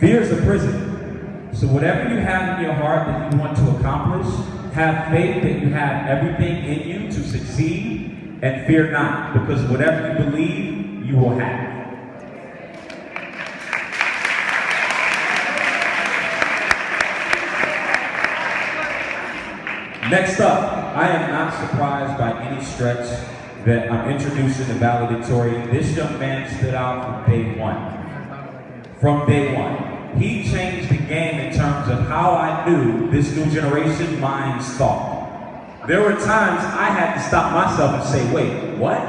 Fear is a prison. So whatever you have in your heart that you want to accomplish, have faith that you have everything in you to succeed, and fear not, because whatever you believe, you will have. Next up, I am not surprised by any stretch that I'm introducing the valedictorian. This young man stood out from day one. From day one. He changed the game in terms of how I knew this new generation minds thought. There were times I had to stop myself and say, wait, what?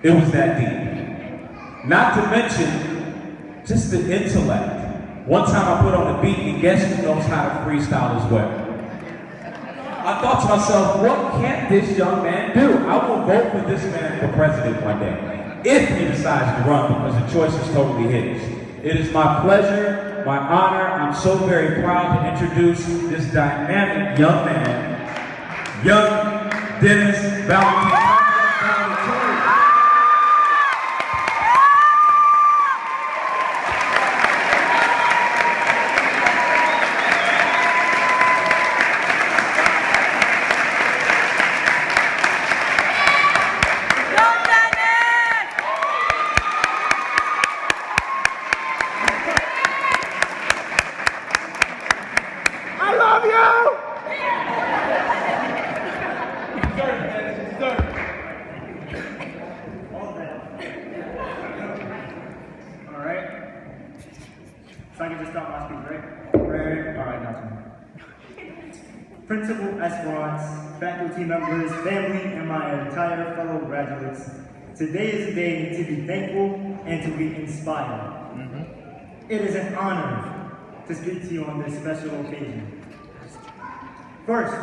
It was that deep. Not to mention, just the intellect. One time I put on a beat and guess who knows how to freestyle as well? I thought to myself, what can this young man do? I will vote for this man for president one day, if he decides to run, because the choice is totally his. It is my pleasure, my honor, I'm so very proud to introduce this dynamic young man, young Dennis Valentin. Principal, aspirants, faculty members, family, and my entire fellow graduates, today is a day to be thankful and to be inspired. It is an honor to speak to you on this special occasion. First,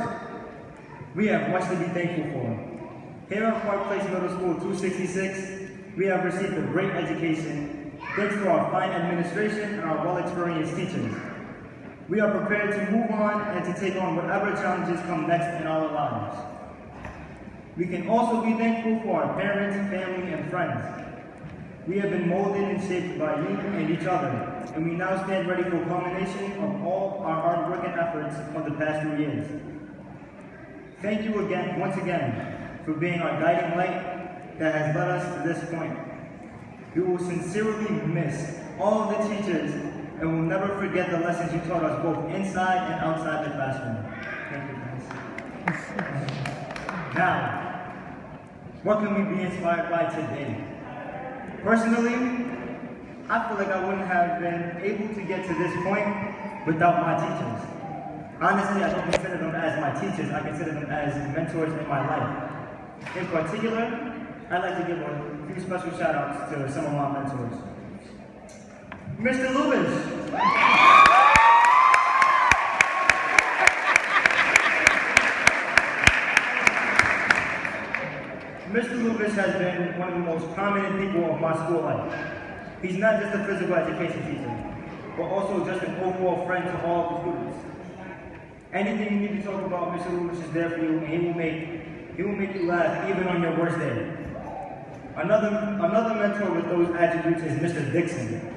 we have much to be thankful for. Here at Park Place Middle School 266, we have received a great education thanks to our fine administration and our well-experienced teachers. We are prepared to move on and to take on whatever challenges come next in our lives. We can also be thankful for our parents, family, and friends. We have been molded and shaped by you and each other, and we now stand ready for culmination of all our hard work and efforts of the past 2 years. Thank you again, once again, for being our guiding light that has led us to this point. We will sincerely miss all of the teachers and will never forget the lessons you taught us both inside and outside the classroom. Thank you, guys. Now, what can we be inspired by today? Personally, I feel like I wouldn't have been able to get to this point without my teachers. Honestly, I don't consider them as my teachers, I consider them as mentors in my life. In particular, I'd like to give a few special shout outs to some of my mentors. Mr. Lewis. Mr. Lewis has been one of the most prominent people of my school life. He's not just a physical education teacher, but also just an overall friend to all of the students. Anything you need to talk about, Mr. Lewis is there for you, and he will make you laugh even on your worst day. Another mentor with those attributes is Mr. Dixon.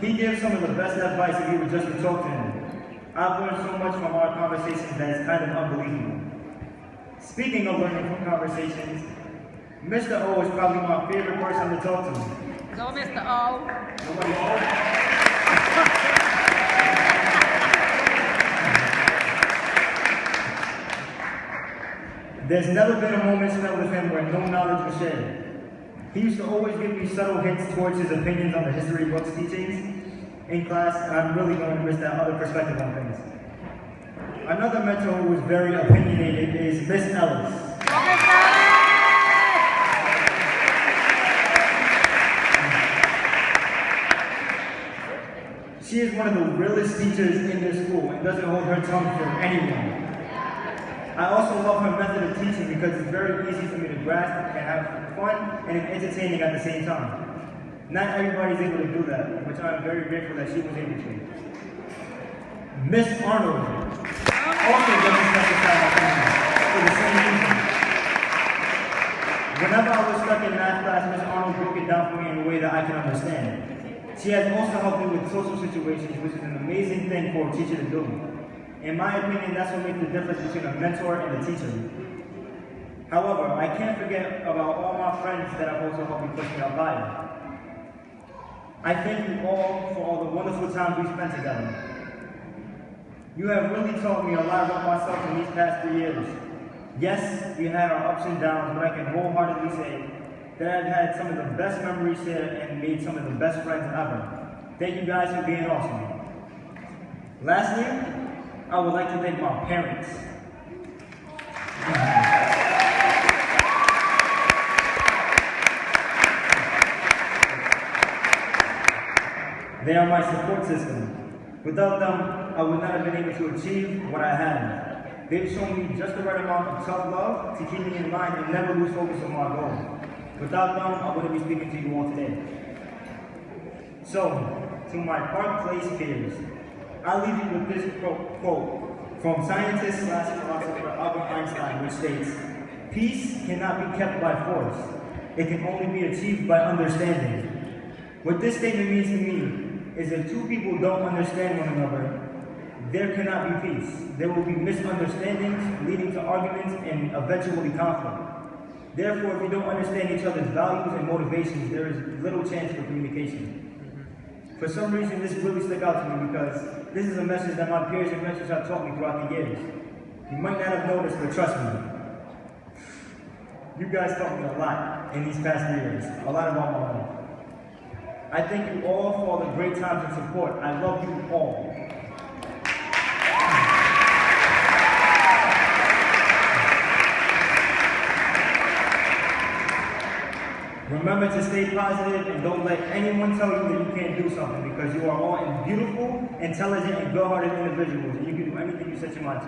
He gives some of the best advice if you were just to talk to him. I've learned so much from our conversations that it's kind of unbelievable. Speaking of learning from conversations, Mr. O is probably my favorite person to talk to. Go, Mr. O. Nobody O? There's never been a moment spent with him where no knowledge was shared. He used to always give me subtle hints towards his opinions on the history books teachings in class, and I'm really going to miss that other perspective on things. Another mentor who was very opinionated is Miss Ellis. She is one of the realest teachers in this school and doesn't hold her tongue for anyone. I also love her method of teaching because it's very easy for me to grasp and have fun and it's entertaining at the same time. Not everybody's able to do that, which I'm very grateful that she was able to. Miss Arnold also doesn't specify my opinion for the same reason. Whenever I was stuck in math class, Ms. Arnold broke it down for me in a way that I can understand. She has also helped me with social situations, which is an amazing thing for a teacher to do. In my opinion, that's what makes the difference between a mentor and a teacher. However, I can't forget about all my friends that have also helped me push me up higher. I thank you all for all the wonderful times we spent together. You have really taught me a lot about myself in these past 3 years. Yes, we had our ups and downs, but I can wholeheartedly say that I've had some of the best memories here and made some of the best friends ever. Thank you guys for being awesome. Lastly, I would like to thank my parents. They are my support system. Without them, I would not have been able to achieve what I have. They've shown me just the right amount of tough love to keep me in line and never lose focus on my goal. Without them, I wouldn't be speaking to you all today. So, to my Park Place peers, I'll leave you with this quote from scientist/philosopher Albert Einstein, which states, "Peace cannot be kept by force. It can only be achieved by understanding." What this statement means to me is if two people don't understand one another, there cannot be peace. There will be misunderstandings leading to arguments and eventually conflict. Therefore, if we don't understand each other's values and motivations, there is little chance for communication. For some reason, this really stuck out to me because this is a message that my peers and mentors have taught me throughout the years. You might not have noticed, but trust me, you guys taught me a lot in these past 3 years, a lot about my life. I thank you all for all the great times and support. I love you all. Remember to stay positive and don't let anyone tell you that you can't do something because you are all beautiful, intelligent, and good-hearted individuals and you can do anything you set your mind to.